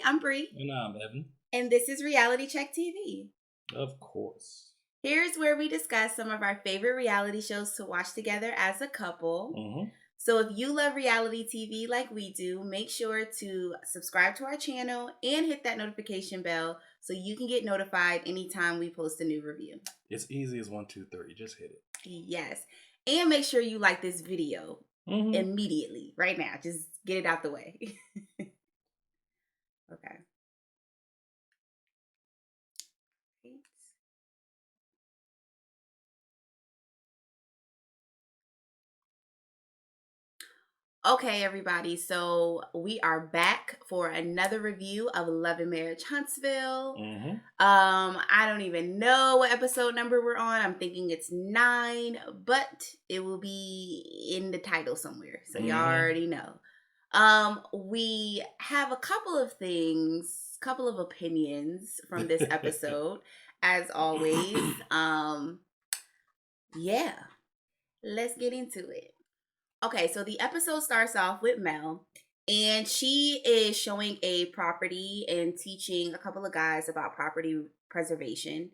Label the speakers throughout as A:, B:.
A: I'm Bree.
B: And I'm Evan.
A: And this is Reality Check TV.
B: Of course.
A: Here's where we discuss some of our favorite reality shows to watch together as a couple. So if you love reality TV like we do, make sure to subscribe to our channel and hit that notification bell so you can get notified anytime we post a new review.
B: It's easy as 1, 2, 3. Just hit it.
A: Yes. And make sure you like this video immediately, right now. Just get it out the way. Okay. Okay, everybody. So we are back for another review of Love and Marriage Huntsville. I don't even know what episode number we're on. I'm thinking it's 9, but it will be in the title somewhere. So y'all already know. We have a couple of things, couple of opinions from this episode, as always. Yeah, let's get into it. Okay, so the episode starts off with Mel, and she is showing a property and teaching a couple of guys about property preservation,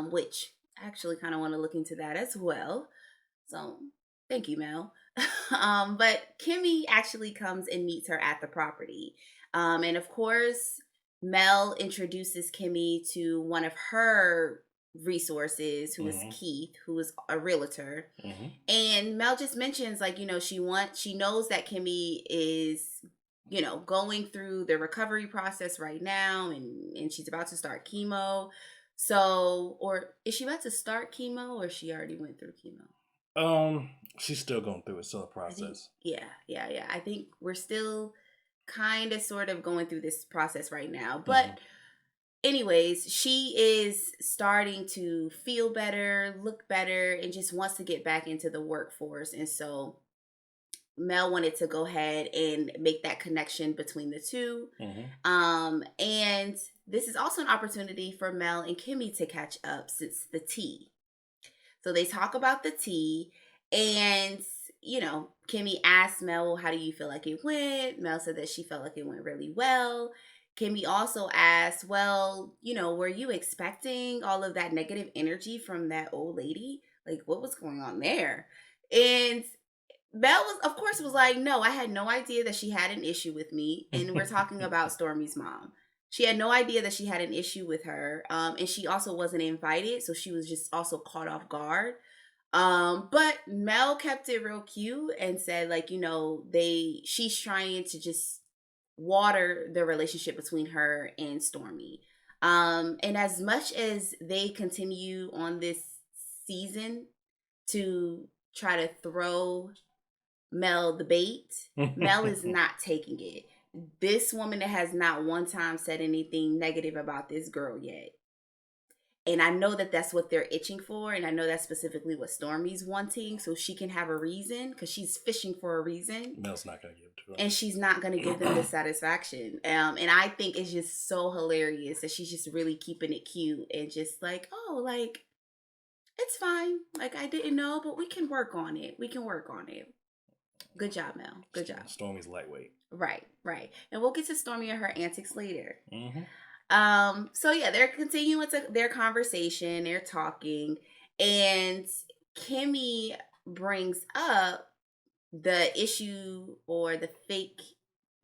A: which I actually kind of want to look into that as well. So thank you, Mel. But Kimmy actually comes and meets her at the property. And of course, Mel introduces Kimmy to one of her resources, who is Keith, who is a realtor. And Mel just mentions, like, she knows that Kimmy is, going through the recovery process right now, and she's about to start chemo. So, or is she about to start chemo, or she already went through chemo?
B: She's still going through it, still a process.
A: Yeah. I think we're still kind of sort of going through this process right now, but anyways, she is starting to feel better, look better, and just wants to get back into the workforce. And so Mel wanted to go ahead and make that connection between the two. And this is also an opportunity for Mel and Kimmy to catch up since the tea. So they talk about the tea, and Kimmy asked Mel, how do you feel like it went? Mel said that she felt like it went really well. Kimmy also asked, well, were you expecting all of that negative energy from that old lady? Like, what was going on there? And Mel was like, no, I had no idea that she had an issue with me. And we're talking about Stormy's mom. She had no idea that she had an issue with her. And she also wasn't invited. So she was just also caught off guard. But Mel kept it real cute and said, like, she's trying to just water the relationship between her and Stormy. And as much as they continue on this season to try to throw Mel the bait, Mel is not taking it. This woman has not one time said anything negative about this girl yet. And I know that that's what they're itching for. And I know that's specifically what Stormy's wanting. So she can have a reason, because she's fishing for a reason.
B: Mel's not going to give it to her.
A: And she's not going to give them the satisfaction. And I think it's just so hilarious that she's just really keeping it cute. And just like, oh, like, it's fine. Like, I didn't know, but we can work on it. Good job, Mel. Good job.
B: Stormy's lightweight.
A: Right. And we'll get to Stormy and her antics later. So yeah, they're continuing with their conversation. They're talking, and Kimmy brings up the issue, or the fake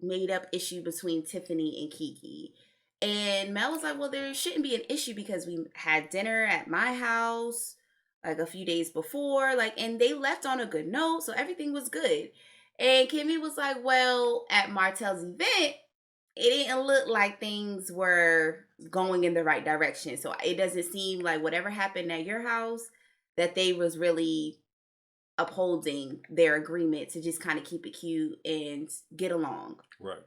A: made up issue, between Tiffany and Kiki. And Mel was like, well, there shouldn't be an issue because we had dinner at my house like a few days before, like, and they left on a good note, so everything was good. And Kimmy was like, well, at Martell's event, it didn't look like things were going in the right direction. So it doesn't seem like whatever happened at your house, that they was really upholding their agreement to just kind of keep it cute and get along.
B: Right.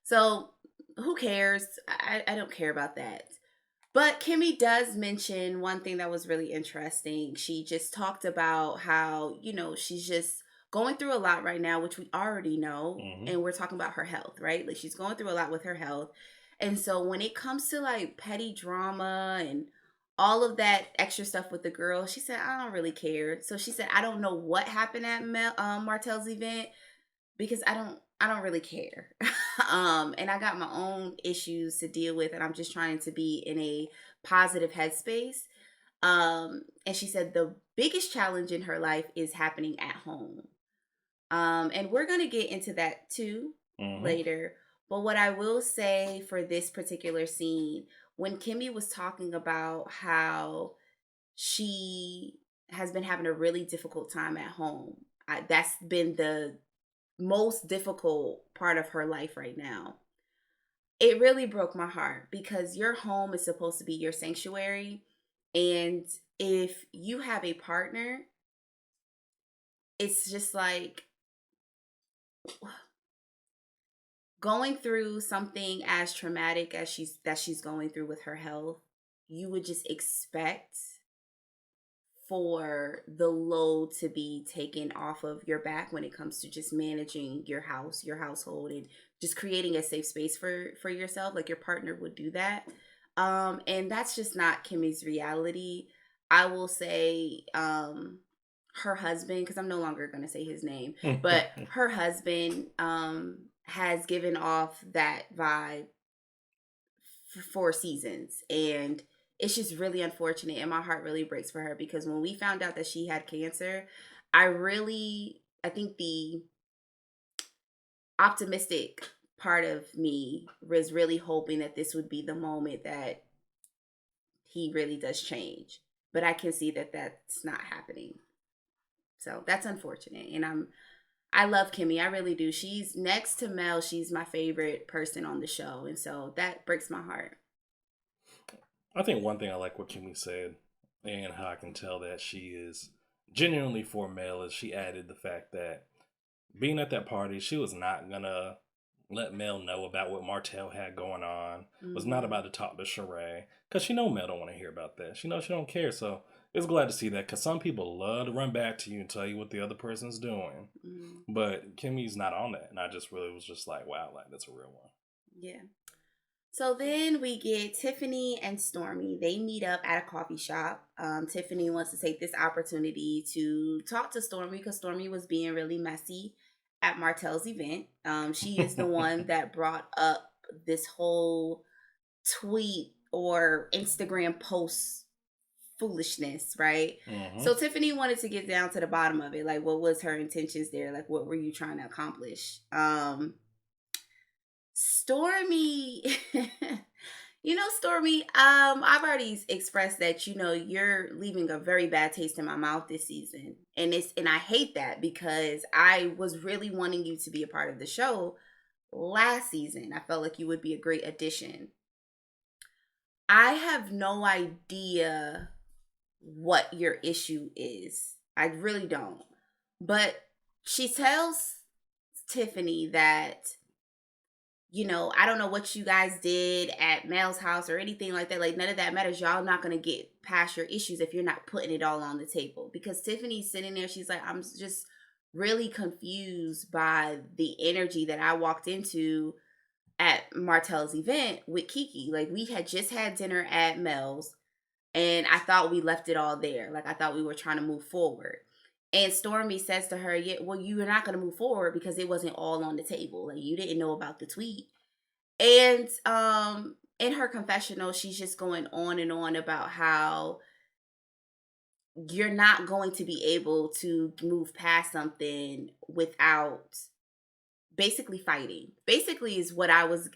A: So who cares? I don't care about that. But Kimmy does mention one thing that was really interesting. She just talked about how, she's just going through a lot right now, which we already know. And we're talking about her health, right? Like, she's going through a lot with her health. And so when it comes to like petty drama and all of that extra stuff with the girl, she said, I don't really care. So she said, I don't know what happened at Martell's event, because I I don't really care. And I got my own issues to deal with, and I'm just trying to be in a positive headspace. And she said the biggest challenge in her life is happening at home. And we're going to get into that too later. But what I will say for this particular scene, when Kimmy was talking about how she has been having a really difficult time at home, that's been the most difficult part of her life right now. It really broke my heart because your home is supposed to be your sanctuary. And if you have a partner, it's just like going through something as traumatic as she's going through with her health. You would just expect for the load to be taken off of your back when it comes to just managing your house, your household, and just creating a safe space for yourself. Like your partner would do that. And that's just not Kimmy's reality. I will say her husband, because I'm no longer going to say his name, but her husband has given off that vibe for seasons. And it's just really unfortunate, and my heart really breaks for her because when we found out that she had cancer, I think the optimistic part of me was really hoping that this would be the moment that he really does change. But I can see that that's not happening. So that's unfortunate. And I love Kimmy. I really do. She's next to Mel. She's my favorite person on the show. And so that breaks my heart.
B: I think one thing I like what Kimmy said and how I can tell that she is genuinely for Mel is she added the fact that being at that party, she was not going to let Mel know about what Martell had going on. Was not about to talk to Sheree because she know Mel don't want to hear about that. She knows she don't care. So it's glad to see that because some people love to run back to you and tell you what the other person's doing. But Kimmy's not on that. And I just really was just like, wow, like that's a real one.
A: Yeah. So then we get Tiffany and Stormy. They meet up at a coffee shop. Tiffany wants to take this opportunity to talk to Stormy because Stormy was being really messy at Martell's event. She is the one that brought up this whole tweet or Instagram post foolishness, right? So Tiffany wanted to get down to the bottom of it. Like, what was her intentions there? Like, what were you trying to accomplish? Stormy, Stormy, I've already expressed that, you're leaving a very bad taste in my mouth this season. And I hate that because I was really wanting you to be a part of the show last season. I felt like you would be a great addition. I have no idea what your issue is. I really don't. But she tells Tiffany that I don't know what you guys did at Mel's house or anything like that. Like, none of that matters. Y'all not going to get past your issues if you're not putting it all on the table. Because Tiffany's sitting there, she's like, I'm just really confused by the energy that I walked into at Martell's event with Kiki. Like, we had just had dinner at Mel's, and I thought we left it all there. Like, I thought we were trying to move forward. And Stormy says to her, yeah, well, you were not going to move forward because it wasn't all on the table. Like, you didn't know about the tweet. And in her confessional, she's just going on and on about how you're not going to be able to move past something without basically fighting. Basically is what I was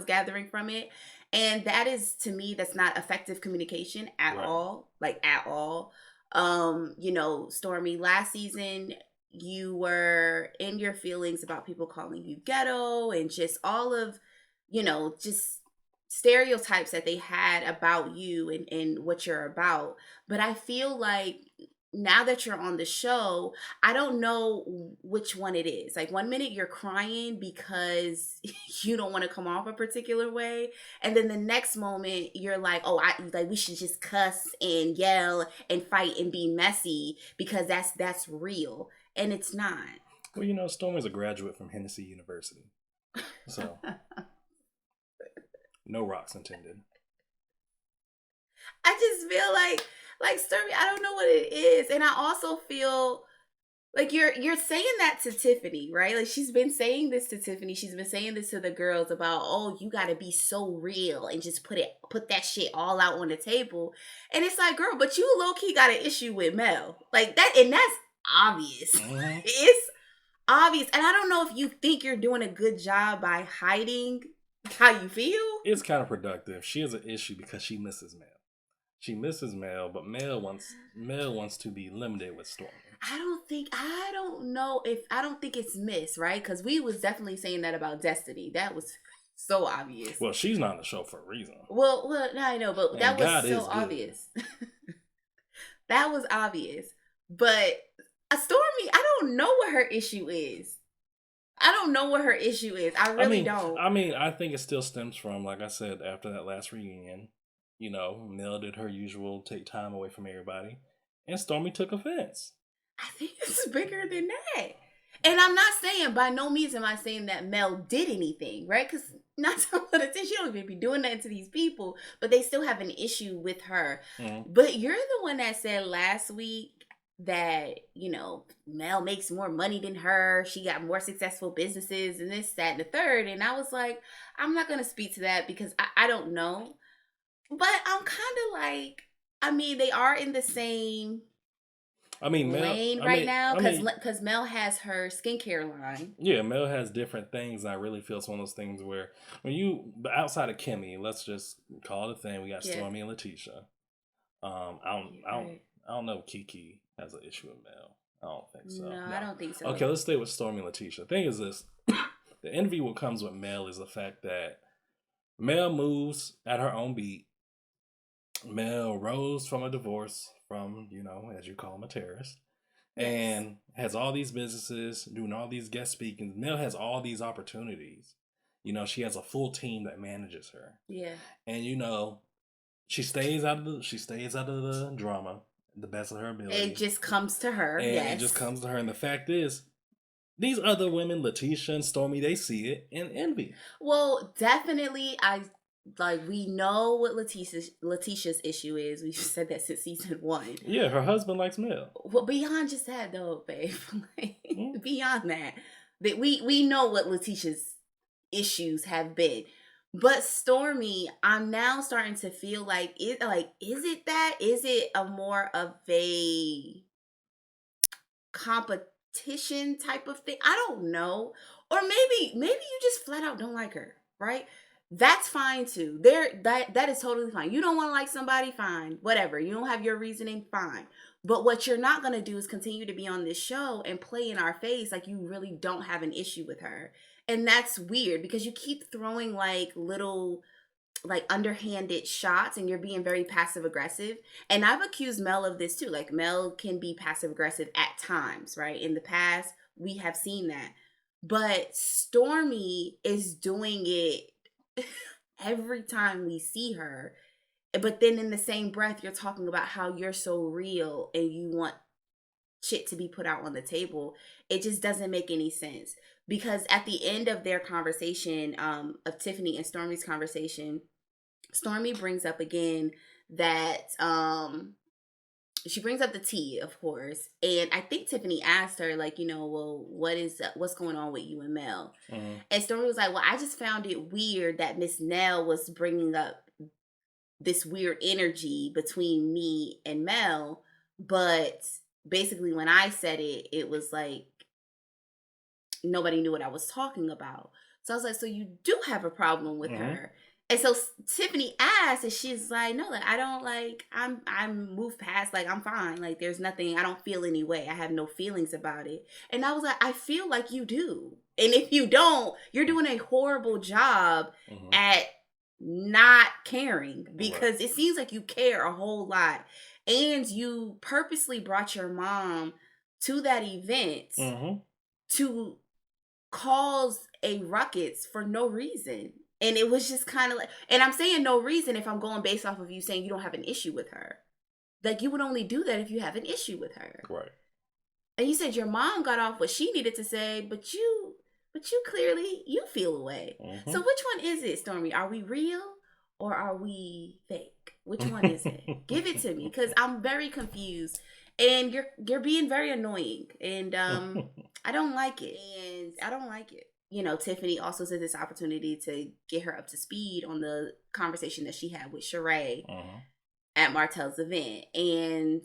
A: gathering from it. And that is, to me, that's not effective communication at all. Like, at all. Stormy, last season you were in your feelings about people calling you ghetto and just all of, just stereotypes that they had about you and what you're about. But I feel like now that you're on the show, I don't know which one it is. Like, one minute you're crying because you don't want to come off a particular way, and then the next moment you're like, "Oh, we should just cuss and yell and fight and be messy because that's real," and it's not.
B: Well, Stormy's a graduate from Hennessy University, so no rocks intended.
A: I just feel like Stormy, I don't know what it is. And I also feel Like you're saying that to Tiffany, right? Like she's been saying this to Tiffany. She's been saying this to the girls about, oh, you gotta be so real and just put that shit all out on the table. And it's like, girl, but you low key got an issue with Mel. Like that, and that's obvious.
B: Mm-hmm.
A: It's obvious. And I don't know if you think you're doing a good job by hiding how you feel.
B: It's kind of productive. She has an issue because she misses Mel. She misses Mel, but Mel wants to be limited with Stormy.
A: I don't think it's Miss, right? Because we was definitely saying that about Destiny. That was so obvious.
B: Well, she's not on the show for a reason.
A: Well, I know, but
B: And
A: that was
B: God
A: so obvious. That was obvious. But Stormy, I don't know what her issue is. I don't know what her issue is. I really don't.
B: I think it still stems from, like I said, after that last reunion, Mel did her usual take time away from everybody, and Stormy took offense.
A: I think it's bigger than that. And I'm not saying, by no means am I saying that Mel did anything, right? Because not some of the time, she don't even be doing that to these people, but they still have an issue with her. Mm-hmm. But you're the one that said last week that, Mel makes more money than her. She got more successful businesses and this, that, and the third. And I was like, I'm not going to speak to that because I don't know. But I'm kind of like, they are in the same lane right now because Mel has her skincare line.
B: Yeah, Mel has different things. I really feel it's one of those things where outside of Kimmy, let's just call it a thing. We got Stormy and Letitia. I don't know if Kiki has an issue with Mel. I don't think so.
A: No, I don't think so.
B: Okay, let's stay with Stormy and Letitia. The thing is this: the envy what comes with Mel is the fact that Mel moves at her own beat. Mel rose from a divorce from, as you call him, a terrorist, and has all these businesses, doing all these guest speakings. Mel has all these opportunities. She has a full team that manages her.
A: Yeah.
B: And she stays out of the drama, the best of her ability.
A: It just comes to her.
B: And it just comes to her. And the fact is, these other women, Letitia and Stormy, they see it and envy.
A: Well, definitely, we know what Letitia's issue is. We've said that since season 1.
B: Yeah, her husband likes Mel.
A: Well, beyond just that, though, babe. Beyond that we know what Letitia's issues have been. But Stormy, I'm now starting to feel like is it that? Is it a more of a competition type of thing? I don't know. Or maybe you just flat out don't like her, right? That's fine too. That is totally fine. You don't want to like somebody, fine. Whatever. You don't have your reasoning, fine. But what you're not going to do is continue to be on this show and play in our face like you really don't have an issue with her. And that's weird because you keep throwing little underhanded shots and you're being very passive aggressive. And I've accused Mel of this too. Like Mel can be passive aggressive at times, right? In the past, we have seen that. But Stormy is doing it every time we see her. But then in the same breath, you're talking about how you're so real and you want shit to be put out on the table. It just doesn't make any sense. Because at the end of their conversation, of Tiffany and Stormy's conversation, Stormy brings up again that she brings up the tea, of course. And I think Tiffany asked her, well, what's going on with you and Mel? Mm-hmm. And Stormy was like, well, I just found it weird that Miss Nell was bringing up this weird energy between me and Mel. But basically when I said it, it was like, nobody knew what I was talking about. So I was like, so you do have a problem with mm-hmm. her. And so Tiffany asked, and she's like, no, I don't I'm moved past, I'm fine. There's nothing, I don't feel any way. I have no feelings about it. And I was like, I feel like you do. And if you don't, you're doing a horrible job mm-hmm. at not caring because right. It seems like you care a whole lot. And you purposely brought your mom to that event mm-hmm. to cause a ruckus for no reason. And it was just kind of and I'm saying no reason if I'm going based off of you saying you don't have an issue with her. You would only do that if you have an issue with her.
B: Right.
A: And you said your mom got off what she needed to say, but you clearly, you feel away. Mm-hmm. So which one is it, Stormy? Are we real or are we fake? Which one is it? Give it to me because I'm very confused. and you're being very annoying, and I don't like it. You know, Tiffany also took this opportunity to get her up to speed on the conversation that she had with Sheree at Martell's event. And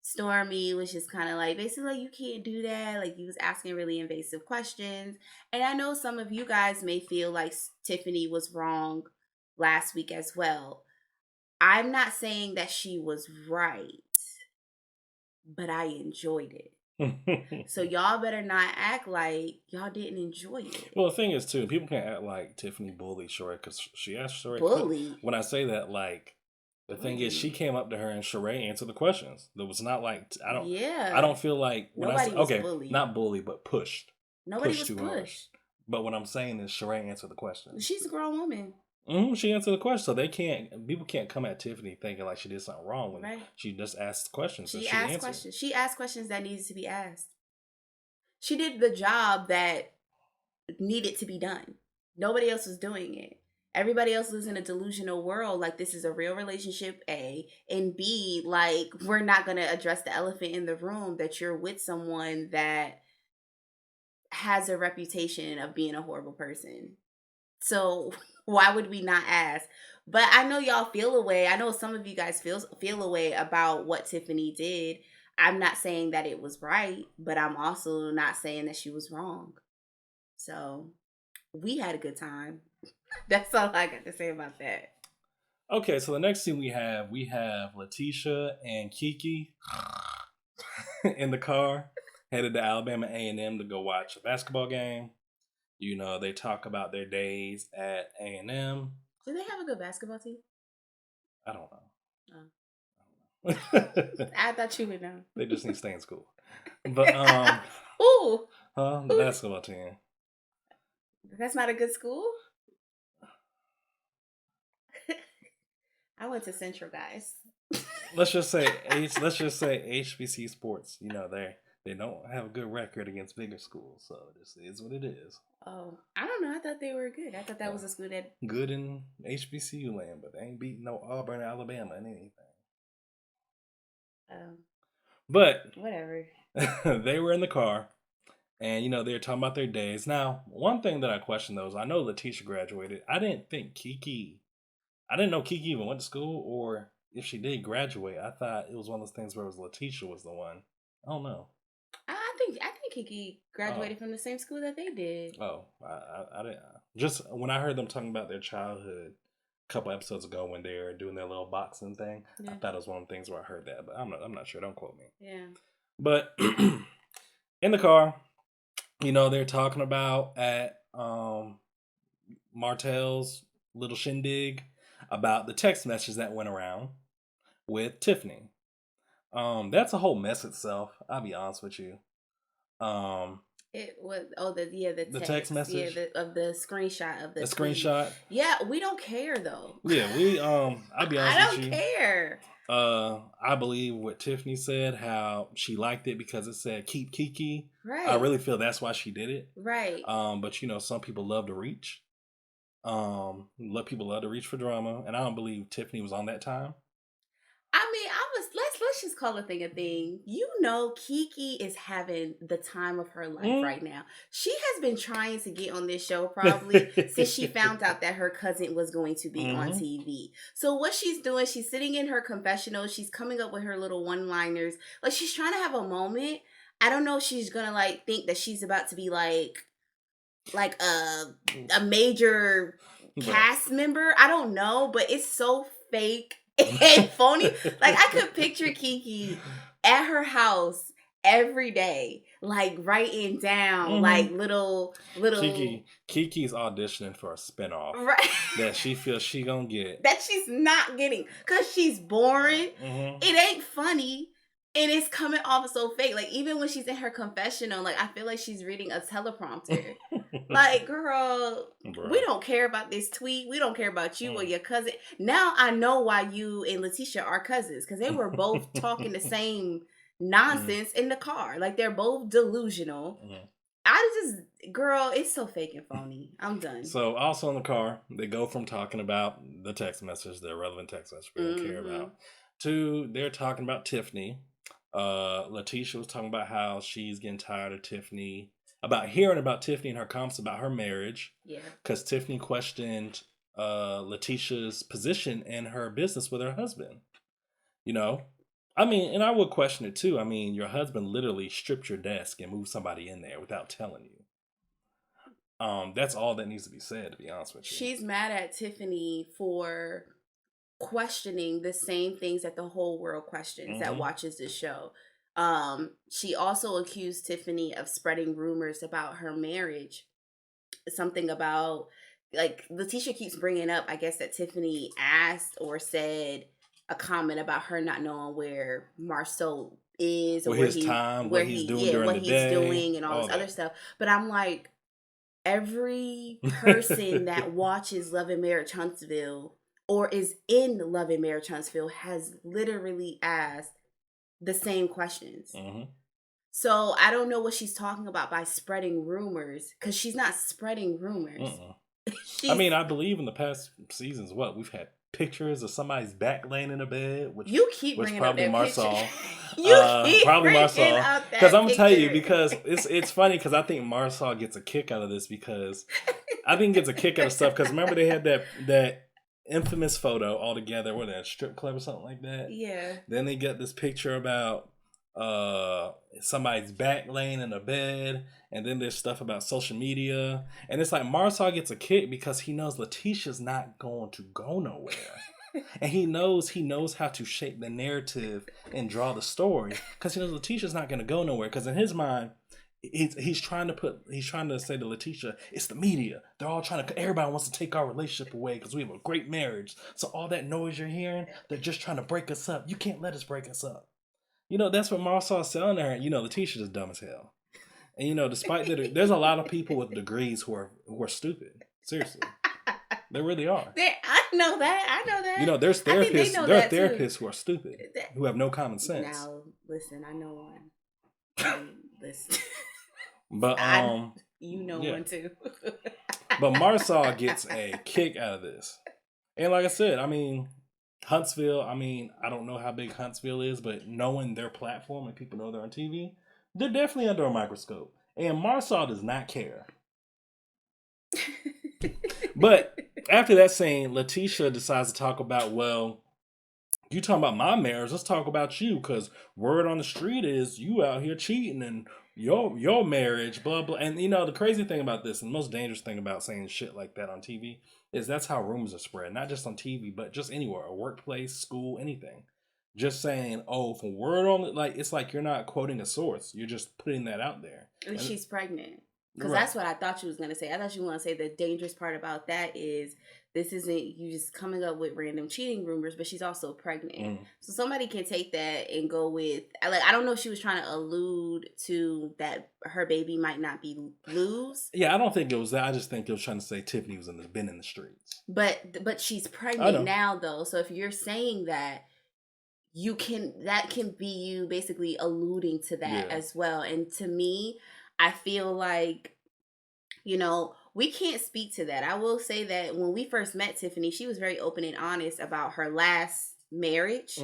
A: Stormy was just kind of like, basically, like, you can't do that. Like, you was asking really invasive questions. And I know some of you guys may feel like Tiffany was wrong last week as well. I'm not saying that she was right, but I enjoyed it. So y'all better not act like y'all didn't enjoy it.
B: Well, the thing is, too, people can't act like Tiffany bullied Sheree because she asked Sheree.
A: Bully.
B: When I say that, like, the thing is, she came up to her and Sheree answered the questions. There was not like I don't feel like
A: nobody was bullied.
B: Not bullied, but pushed.
A: Nobody was pushed.
B: But what I'm saying is, Sheree answered the question.
A: She's a grown woman.
B: She answered the question, so people can't come at Tiffany thinking like she did something wrong when she just asked questions.
A: She asked questions. She asked questions that needed to be asked. She did the job that needed to be done. Nobody else was doing it. Everybody else lives in a delusional world. Like, this is a real relationship, A, and B, like, we're not going to address the elephant in the room that you're with someone that has a reputation of being a horrible person. So why would we not ask? But I know y'all feel a way. I know some of you guys feel a way about what Tiffany did. I'm not saying that it was right, but I'm also not saying that she was wrong. So we had a good time. That's all I got to say about that.
B: Okay, so the next thing we have Letitia and Kiki in the car headed to Alabama A&M to go watch a basketball game. You know, they talk about their days at A&M.
A: Do they have a good basketball team?
B: I don't know.
A: I thought you would know.
B: They just need to stay in school. But the basketball team.
A: That's not a good school? I went to Central, guys.
B: Let's just say HBC sports. You know, they don't have a good record against bigger schools, so this is what it is.
A: Oh, I don't know. I thought they were good. I thought that was a school that
B: good in HBCU land, but they ain't beating no Auburn, Alabama, and anything. But
A: whatever.
B: They were in the car, and you know they were talking about their days. Now, one thing that I questioned though is I know Letitia graduated. I didn't know Kiki even went to school, or if she did graduate, I thought it was one of those things where it was Letitia was the one. I don't know.
A: I think Kiki graduated from the same school that they did.
B: Oh, I didn't. Just when I heard them talking about their childhood a couple episodes ago when they were doing their little boxing thing, I thought it was one of the things where I heard that, but I'm not sure. Don't quote me.
A: Yeah.
B: But in the car, you know, they're talking about at Martell's little shindig about the text message that went around with Tiffany. That's a whole mess itself. I'll be honest with you.
A: It was the
B: text message
A: the screenshot of the
B: screenshot.
A: Yeah, we don't care though.
B: Yeah, we I'll be honest with you.
A: I don't care.
B: I believe what Tiffany said, how she liked it because it said keep Kiki.
A: Right.
B: I really feel that's why she did it.
A: Right.
B: But you know, some people love to reach. People love to reach for drama, and I don't believe Tiffany was on that time.
A: I mean, let's just call a thing a thing. You know, Kiki is having the time of her life right now. She has been trying to get on this show probably since she found out that her cousin was going to be on TV. So what she's doing, she's sitting in her confessional. She's coming up with her little one-liners. Like, she's trying to have a moment. I don't know if she's gonna like think that she's about to be like a major cast member. I don't know, but it's so fake and phony. Like, I could picture Kiki at her house every day, like writing down like little
B: Kiki's auditioning for a spinoff,
A: right?
B: That she feels she gonna get,
A: that she's not getting because she's boring. It ain't funny. And it's coming off so fake. Like, even when she's in her confessional, like, I feel like she's reading a teleprompter. Like, girl, we don't care about this tweet. We don't care about you or your cousin. Now I know why you and Letitia are cousins. Because they were both talking the same nonsense in the car. Like, they're both delusional. Girl, it's so fake and phony. I'm done.
B: So, also in the car, they go from talking about the text message, the irrelevant text message we don't care about, to they're talking about Tiffany. Letitia was talking about how she's getting tired of Tiffany, about hearing about Tiffany and her comments about her marriage.
A: Yeah.
B: Because Tiffany questioned Letitia's position in her business with her husband. You know? I mean, and I would question it too. I mean, your husband literally stripped your desk and moved somebody in there without telling you. That's all that needs to be said, to be honest with you.
A: She's mad at Tiffany for questioning the same things that the whole world questions that watches this show. She also accused Tiffany of spreading rumors about her marriage. Something about, like, Letitia keeps bringing up, I guess, that Tiffany asked or said a comment about her not knowing where Marceau is, or
B: what he's
A: doing, and all this other stuff. But I'm like, every person that watches Love and Marriage Huntsville or is in Love and Marriage Huntsville has literally asked the same questions. So I don't know what she's talking about by spreading rumors, because she's not spreading rumors.
B: I mean, I believe in the past seasons, we've had pictures of somebody's back laying in a bed, which
A: bringing
B: probably
A: up that
B: Marsau.
A: Probably Marsau.
B: Because I'm gonna tell you, because it's funny, because I think Marsau gets a kick out of this, because I think gets a kick out of stuff. Because remember they had that infamous photo all together, what, at a strip club or something like that.
A: Yeah.
B: Then they get this picture about somebody's back laying in a bed, and then there's stuff about social media, and it's like Marsau gets a kick because he knows Letitia's not going to go nowhere. And he knows how to shape the narrative and draw the story, because he knows Letitia's not going to go nowhere. Because in his mind, he's trying to say to Letitia, it's the media. They're all everybody wants to take our relationship away because we have a great marriage. So all that noise you're hearing, they're just trying to break us up. You can't let us break us up. You know, that's what Marsau's selling there. You know, Letitia's just dumb as hell. And, you know, despite that, there's a lot of people with degrees who are stupid. Seriously. They really are.
A: I know that.
B: You know, there's therapists who are stupid, who have no common sense.
A: Now, listen, I know one. Listen.
B: But,
A: one too.
B: But Marsau gets a kick out of this. And like I said, I mean, Huntsville, I don't know how big Huntsville is, but knowing their platform and people know they're on TV, they're definitely under a microscope. And Marsau does not care. But after that scene, Letitia decides to talk about, well, you talking about my marriage, let's talk about you, because word on the street is you out here cheating and your marriage, blah, blah. And, you know, the crazy thing about this, and the most dangerous thing about saying shit like that on TV, is that's how rumors are spread. Not just on TV, but just anywhere, a workplace, school, anything. Just saying, from word on, like, it's like you're not quoting a source. You're just putting that out there.
A: And she's pregnant. Because that's what I thought you was going to say. I thought you were going to say the dangerous part about that is this isn't you just coming up with random cheating rumors, but she's also pregnant. So somebody can take that and go with, like, I don't know if she was trying to allude to that her baby might not be Lou's.
B: Yeah, I don't think it was that. I just think it was trying to say Tiffany was been in the streets.
A: But she's pregnant now, though. So if you're saying that, that can be you basically alluding to that as well. And to me, I feel like, you know, we can't speak to that. I will say that when we first met Tiffany, she was very open and honest about her last marriage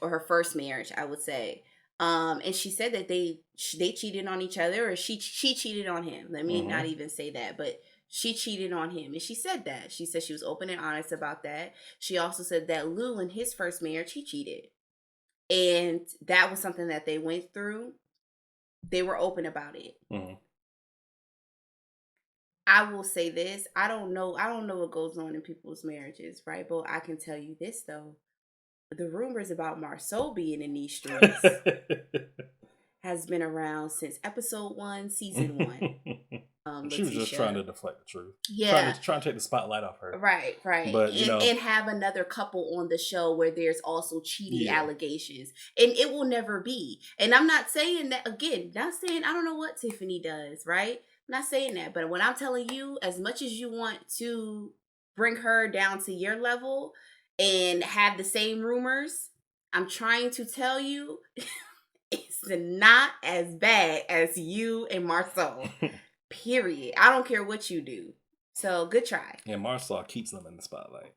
A: or her first marriage, I would say. And she said that they cheated on each other, or she cheated on him. Let me not even say that, but she cheated on him. And she said that. She said she was open and honest about that. She also said that Lou, in his first marriage, he cheated. And that was something that they went through. They were open about it. I will say this. I don't know what goes on in people's marriages, right? But I can tell you this, though. The rumors about Marceau being in these streets has been around since episode 1, season 1.
B: She was just trying to deflect the truth.
A: Yeah.
B: Trying to take the spotlight off her.
A: Right.
B: But,
A: and have another couple on the show where there's also cheating allegations. And it will never be. And I'm not saying that, again, not saying I don't know what Tiffany does, right? I'm not saying that. But when I'm telling you, as much as you want to bring her down to your level and have the same rumors, I'm trying to tell you it's not as bad as you and Marceau. Period. I don't care what you do. So good try.
B: Yeah, Marsau keeps them in the spotlight.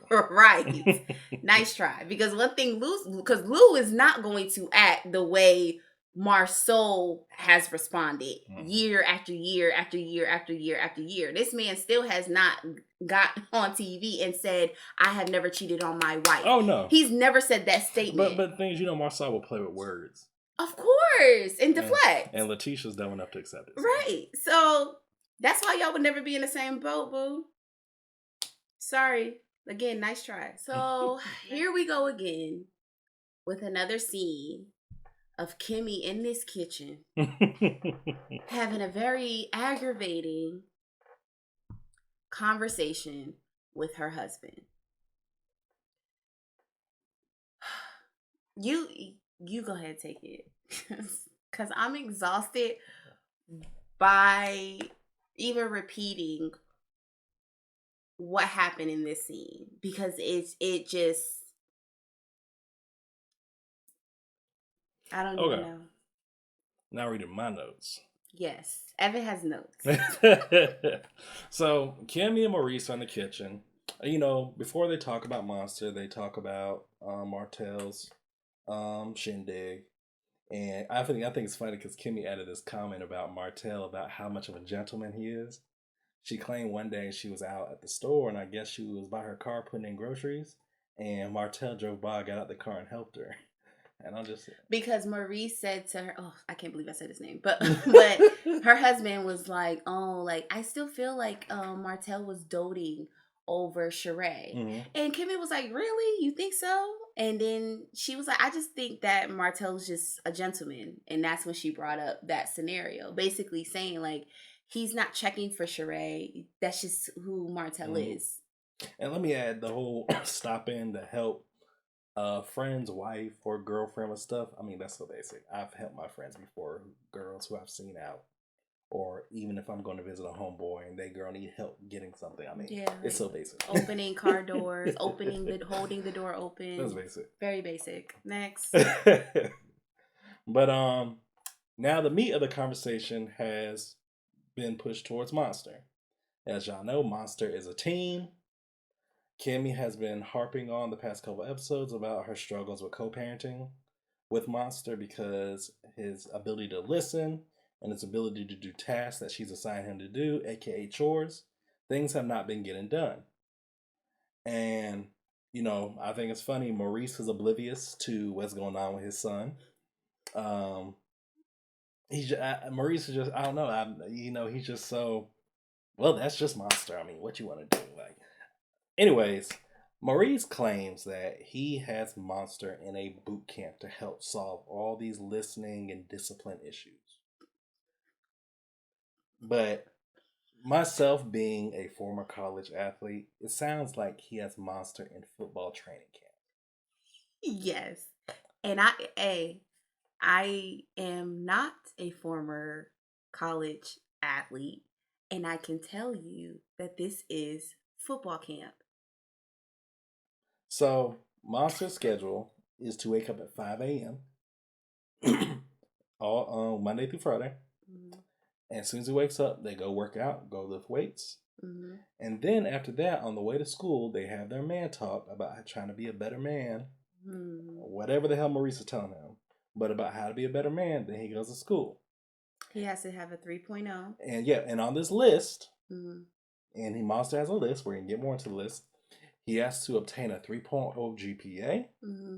A: Right. Nice try. Because one thing Lou is not going to act the way Marceau has responded year after year after year after year after year. This man still has not got on TV and said, I have never cheated on my wife.
B: Oh, no.
A: He's never said that statement.
B: But things, Marceau will play with words.
A: Of course. And deflect.
B: And Letitia's dumb enough to accept it.
A: So. Right. So that's why y'all would never be in the same boat, boo. Sorry. Again, nice try. So here we go again with another scene of Kimmy in this kitchen having a very aggravating conversation with her husband. You go ahead and take it. Because I'm exhausted by even repeating what happened in this scene. Because it just... I don't even know.
B: Now reading my notes.
A: Yes. Evan has notes.
B: So, Kimmy and Maurice are in the kitchen. Before they talk about Monster, they talk about Martell's shindig. And I think it's funny because Kimmy added this comment about Martell, about how much of a gentleman he is. She claimed one day she was out at the store, and I guess she was by her car putting in groceries, and Martell drove by, got out the car, and helped her. And I'll just... Because
A: Maurice said to her, I can't believe I said his name, but her husband was like, I still feel like Martell was doting over Sheree. Mm-hmm. And Kimmy was like, really? You think so? And then she was like, I just think that Martell's just a gentleman. And that's when she brought up that scenario, basically saying, like, he's not checking for Sheree. That's just who Martell is.
B: And let me add the whole stop in to help friend's wife or girlfriend with stuff. I mean, that's so basic. I've helped my friends before, girls who I've seen out, or even if I'm going to visit a homeboy and they girl need help getting something. I mean, it's so basic.
A: Opening car doors, holding the door open.
B: That's basic.
A: Very basic. Next.
B: But now the meat of the conversation has been pushed towards Monster. As y'all know, Monster is a teen. Kimmy has been harping on the past couple episodes about her struggles with co-parenting with Monster because his ability to listen and his ability to do tasks that she's assigned him to do, aka chores, things have not been getting done. And, I think it's funny, Maurice is oblivious to what's going on with his son. Maurice is just, I don't know, he's just so, well, that's just Monster. I mean, what you want to do? Anyways, Maurice claims that he has Monster in a boot camp to help solve all these listening and discipline issues. But myself being a former college athlete, it sounds like he has Monster in football training camp.
A: Yes. And I am not a former college athlete, and I can tell you that this is football camp.
B: So, Monster's schedule is to wake up at 5 a.m. all Monday through Friday. Mm-hmm. And as soon as he wakes up, they go work out, go lift weights. Mm-hmm. And then after that, on the way to school, they have their man talk about trying to be a better man. Mm-hmm. Whatever the hell Maurice is telling him. But about how to be a better man, then he goes to school.
A: He has to have a 3.0.
B: And on this list, mm-hmm. and Monster has a list, we're going to get more into the list. He has to obtain a 3.0 GPA, mm-hmm.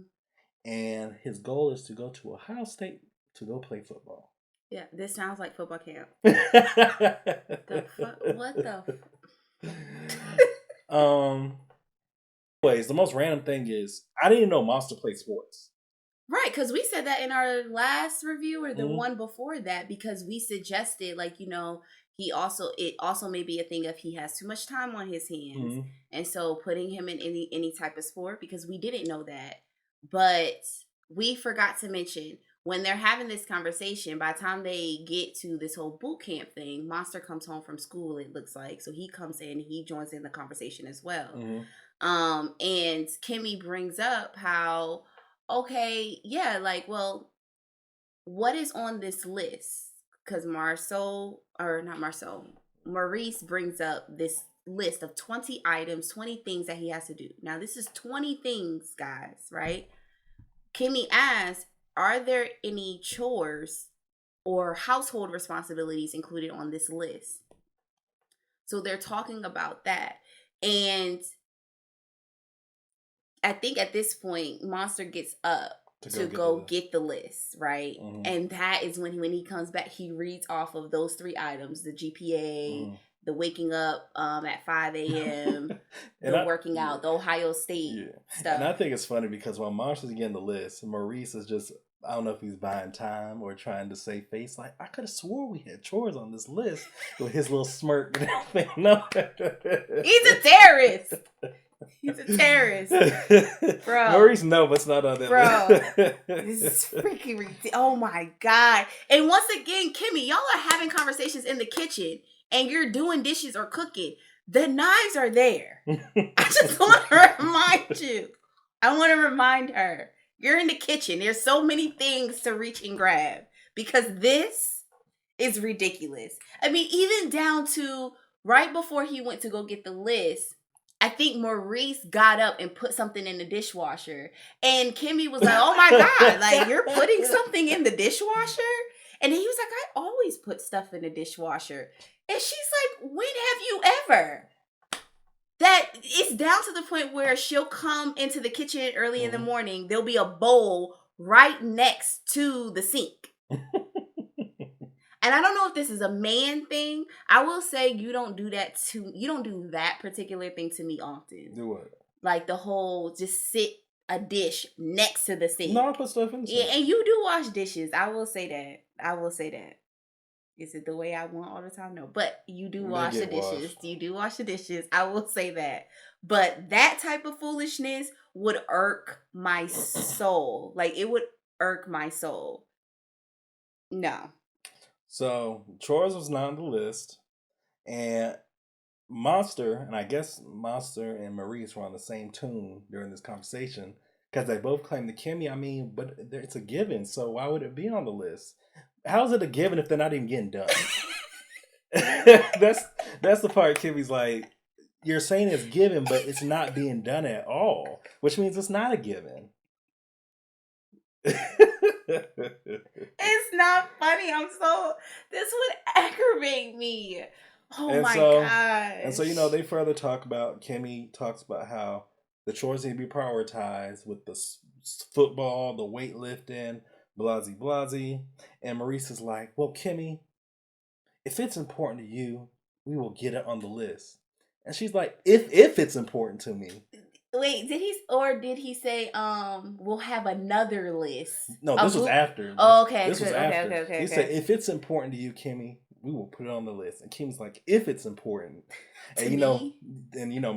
B: and his goal is to go to Ohio State to go play football.
A: Yeah, this sounds like football camp. The fuck? What the?
B: Anyways, the most random thing is I didn't even know Monster played sports.
A: Right, because we said that in our last review or the mm-hmm. one before that, because we suggested, it also may be a thing of he has too much time on his hands. Mm-hmm. And so putting him in any type of sport, because we didn't know that. But we forgot to mention, when they're having this conversation, by the time they get to this whole boot camp thing, Monster comes home from school, it looks like. So he comes in, he joins in the conversation as well. Mm-hmm. And Kimmy brings up how, okay, yeah, what is on this list? Because Maurice brings up this list of 20 items, 20 things that he has to do. Now, this is 20 things, guys, right? Kimmy asks, are there any chores or household responsibilities included on this list? So they're talking about that. And I think at this point, Monster gets up to go get the list, right? Mm-hmm. And that is when he comes back, he reads off of those 3 items: the GPA, the waking up at 5 a.m., the working out, the Ohio State stuff.
B: And I think it's funny because when Monster's getting the list, Maurice is just, I don't know if he's buying time or trying to save face. Like, I could have swore we had chores on this list with his little smirk and everything. No.
A: He's a terrorist. He's a terrorist. Bro.
B: Maurice, no, but it's not on that
A: list. Bro. This is freaking ridiculous. Oh my God. And once again, Kimmy, y'all are having conversations in the kitchen and you're doing dishes or cooking. The knives are there. I just want to remind you. I want to remind her. You're in the kitchen. There's so many things to reach and grab because this is ridiculous. I mean, even down to right before he went to go get the list, I think Maurice got up and put something in the dishwasher. And Kimmy was like, oh my God, like, you're putting something in the dishwasher? And he was like, I always put stuff in the dishwasher. And she's like, when have you ever? That it's down to the point where she'll come into the kitchen early in the morning. There'll be a bowl right next to the sink. And I don't know if this is a man thing. I will say you don't do that particular thing to me often.
B: Do what?
A: Like the whole just sit a dish next to the sink.
B: No, I put stuff in the sink.
A: Yeah, and you do wash dishes. I will say that. Is it the way I want all the time? No. But you do wash the dishes. Washed. You do wash the dishes. I will say that. But that type of foolishness would irk my soul. Like, it would irk my soul. No.
B: So, chores was not on the list. And Monster, and I guess Monster and Maurice were on the same tune during this conversation. Because they both claim the Kimmy, I mean, but it's a given. So, why would it be on the list? How's it a given if they're not even getting done? That's the part Kimmy's like, you're saying it's given, but it's not being done at all. Which means it's not a given.
A: It's not funny. This would aggravate me. Oh my gosh.
B: And so, they further talk about, Kimmy talks about how the chores need to be prioritized with the football, the weightlifting, blasey blasey. And Maurice is like, well, Kimmy, if it's important to you, we will get it on the list. And she's like, if it's important to me.
A: Wait, did he say we'll have another list?
B: No, this was after.
A: Oh, okay.
B: This was after. Okay. He said, if it's important to you, Kimmy, we will put it on the list. And Kimmy's like, if it's important. And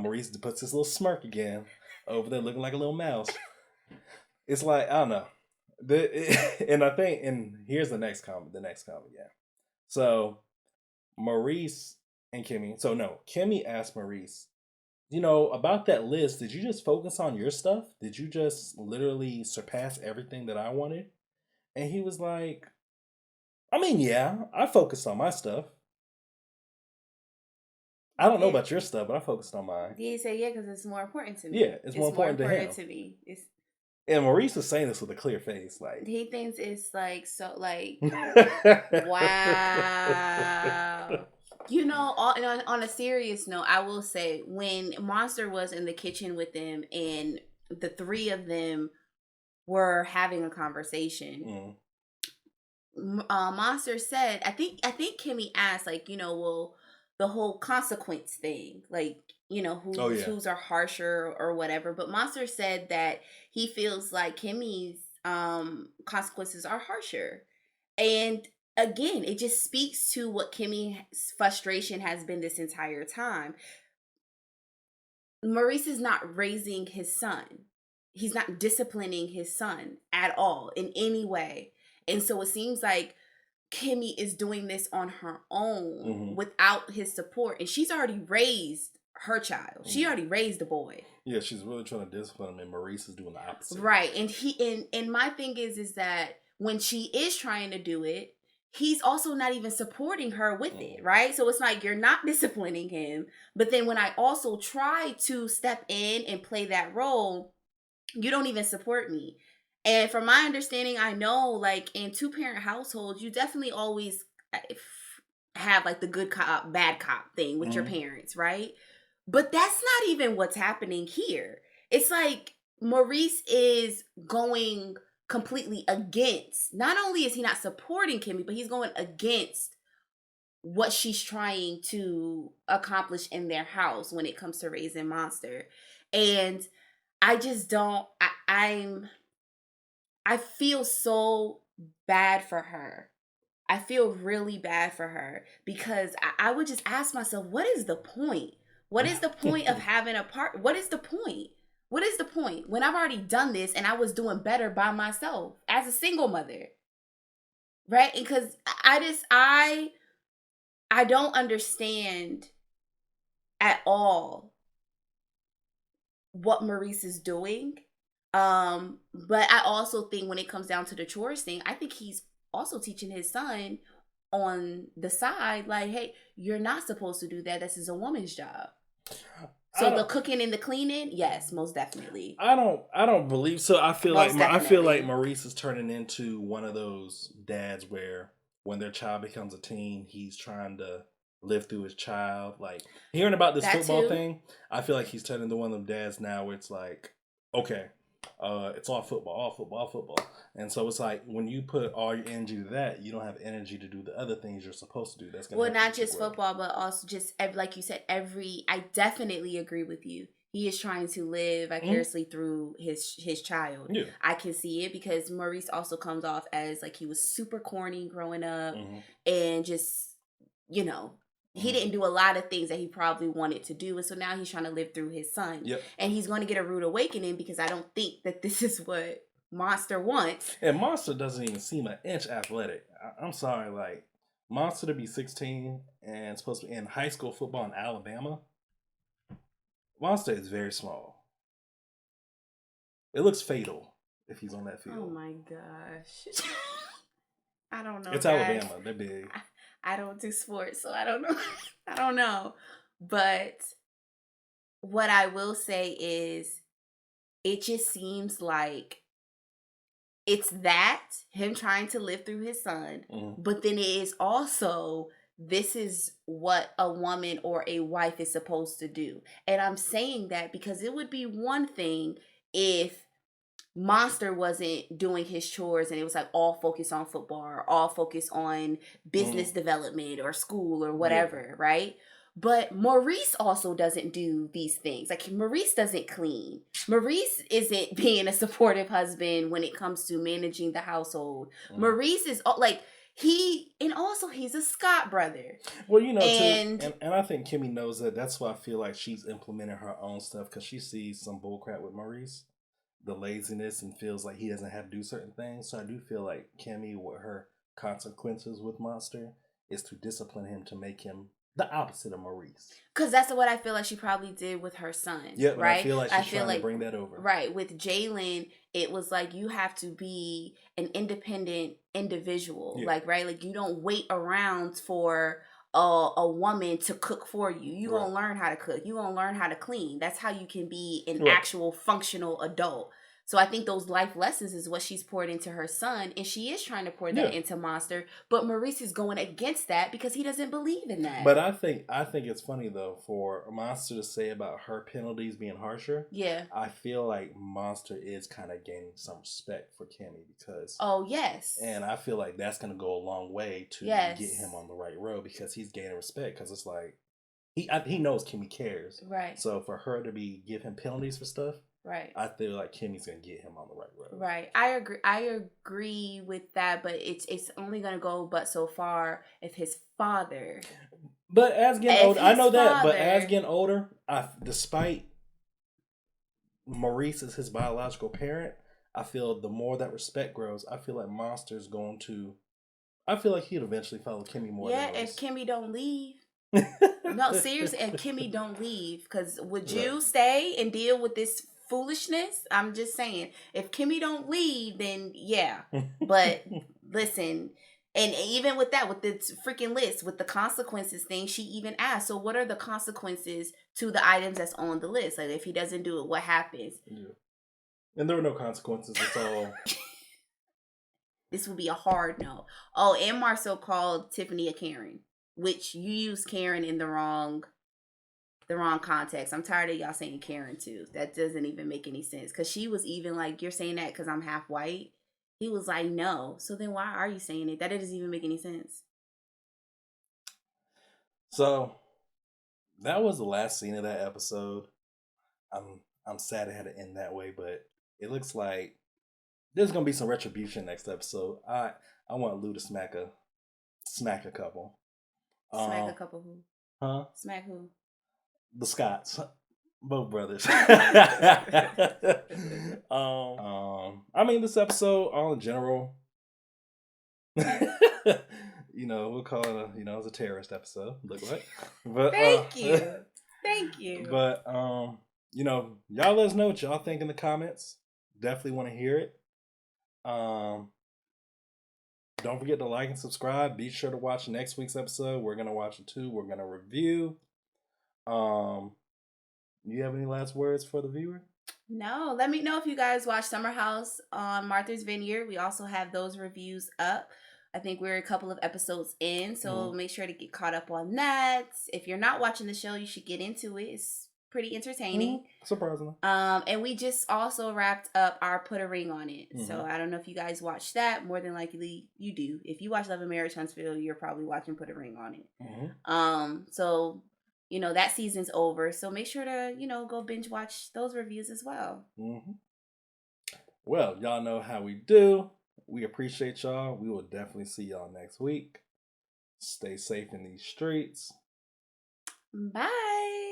B: Maurice puts this little smirk again over there looking like a little mouse. It's like, I don't know. And here's the next comment. Yeah. So Maurice and Kimmy. So no, Kimmy asked Maurice, about that list, did you just focus on your stuff? Did you just literally surpass everything that I wanted? And he was like, I mean, yeah, I focused on my stuff. I don't know about your stuff, but I focused on mine.
A: Did he say, yeah, because it's more important to me?
B: Yeah, it's more important to him.
A: To me.
B: And Maurice is saying this with a clear face, like
A: he thinks it's like so, like wow. On a serious note, I will say when Monster was in the kitchen with them and the 3 of them were having a conversation, Monster said, I think Kimmy asked, like, well, the whole consequence thing, like, whose are harsher or whatever. But Monster said that he feels like Kimmy's consequences are harsher. And again, it just speaks to what Kimmy's frustration has been this entire time. Maurice is not raising his son. He's not disciplining his son at all in any way. And so it seems like Kimmy is doing this on her own without his support. And she's already raised her child. She already raised the boy.
B: Yeah, she's really trying to discipline him, and Maurice is doing the opposite.
A: Right. And my thing is that when she is trying to do it, he's also not even supporting her with it, right? So it's like you're not disciplining him. But then when I also try to step in and play that role, you don't even support me. And from my understanding, I know like in 2-parent households, you definitely always have like the good cop, bad cop thing with your parents, right? But that's not even what's happening here. It's like Maurice is going completely against, not only is he not supporting Kimmy, but he's going against what she's trying to accomplish in their house when it comes to raising Monster. And I just don't I feel so bad for her. I feel really bad for her because I would just ask myself, what is the point? What is the point of having a part? What is the point? What is the point when I've already done this and I was doing better by myself as a single mother? Right? Because I don't understand at all what Maurice is doing. But I also think when it comes down to the chores thing, I think he's also teaching his son on the side, like, hey, you're not supposed to do that. This is a woman's job. So the cooking and the cleaning, yes, most definitely.
B: I don't believe so. I feel like Maurice is turning into one of those dads where when their child becomes a teen, he's trying to live through his child. Like hearing about this football thing, I feel like he's turning into one of them dads now where it's like, okay, it's all football. And so it's like when you put all your energy to that, you don't have energy to do the other things you're supposed to do. That's gonna
A: not just football, but also just like you said, I definitely agree with you. He is trying to live vicariously through his child. Yeah. I can see it because Maurice also comes off as like he was super corny growing up and just, you know, he didn't do a lot of things that he probably wanted to do. And so now he's trying to live through his son. Yep. And he's going to get a rude awakening because I don't think that this is what Monster wants.
B: And Monster doesn't even seem an inch athletic. I'm sorry, like, Monster to be 16 and supposed to be in high school football in Alabama. Monster is very small. It looks fatal if he's on that field.
A: Oh my gosh. I don't know.
B: It's guys. Alabama. They're big.
A: I don't do sports, so I don't know. I don't know. But what I will say is it just seems like it's that, him trying to live through his son, but then it is also, this is what a woman or a wife is supposed to do. And I'm saying that because it would be one thing if Monster wasn't doing his chores and it was like all focused on football or all focused on business development or school or whatever, right? But Maurice also doesn't do these things. Like Maurice doesn't clean. Maurice isn't being a supportive husband when it comes to managing the household. Maurice is like he's a Scott brother.
B: Well, you know, and I think Kimmy knows that. That's why I feel like she's implementing her own stuff because she sees some bullcrap with Maurice. The laziness and feels like he doesn't have to do certain things. So I do feel like Kimmy, with her consequences with Monster, is to discipline him to make him the opposite of Maurice.
A: Because that's what I feel like she probably did with her son.
B: Yeah, right? I feel like she's trying to bring that over.
A: Right. With Jalen, it was like you have to be an independent individual. Yeah. Like, right? Like you don't wait around for a woman to cook for you. You gonna learn how to cook. You gonna learn how to clean. That's how you can be an actual functional adult. So I think those life lessons is what she's poured into her son, and she is trying to pour that into Monster. But Maurice is going against that because he doesn't believe in that.
B: But I think it's funny though for Monster to say about her penalties being harsher. Yeah, I feel like Monster is kind of gaining some respect for Kimmy because.
A: Oh yes.
B: And I feel like that's going to go a long way to get him on the right road because he's gaining respect because it's like he knows Kimmy cares. Right. So for her to give him penalties for stuff. Right. I feel like Kimmy's gonna get him on the right road.
A: Right. I agree with that, but it's only gonna go but so far if his father.
B: But as getting older, I know that. But as getting older, despite Maurice is his biological parent, I feel the more that respect grows, I feel like Monster's going to. I feel like he'd eventually follow Kimmy more.
A: Yeah, if Kimmy don't leave. No, seriously, and Kimmy don't leave because would you stay and deal with this foolishness? I'm just saying, if Kimmy don't leave, then yeah. But listen, And even with that, with the freaking list, with the consequences thing, she even asked, so what are the consequences to the items that's on the list? Like, if he doesn't do it, what happens?
B: Yeah. And there were no consequences. It's all...
A: This would be a hard no. Oh, and Marcel called Tiffany a Karen, which you use Karen in the wrong context. I'm tired of y'all saying Karen too. That doesn't even make any sense. Because she was even like, you're saying that because I'm half white? He was like, no. So then why are you saying it? That doesn't even make any sense.
B: So that was the last scene of that episode. I'm sad it had to end that way, but it looks like there's gonna be some retribution next episode. I want Lou to smack a couple.
A: Smack a couple who?
B: Huh?
A: Smack who?
B: The Scotts. Both brothers. I mean, this episode, all in general, we'll call it it's a terrorist episode. Look like, but
A: thank you.
B: But y'all let us know what y'all think in the comments. Definitely want to hear it. Don't forget to like and subscribe. Be sure to watch next week's episode. We're gonna watch it too. We're gonna review. You have any last words for the viewer?
A: No. Let me know if you guys watch Summer House on Martha's Vineyard. We also have those reviews up. I think we're a couple of episodes in, so make sure to get caught up on that. If you're not watching the show, you should get into it. It's pretty entertaining.
B: Surprisingly.
A: And we just also wrapped up our Put a Ring on It. So I don't know if you guys watched that. More than likely you do. If you watch Love and Marriage Huntsville, you're probably watching Put a Ring on It. So that season's over. So make sure to, go binge watch those reviews as well.
B: Well, y'all know how we do. We appreciate y'all. We will definitely see y'all next week. Stay safe in these streets.
A: Bye.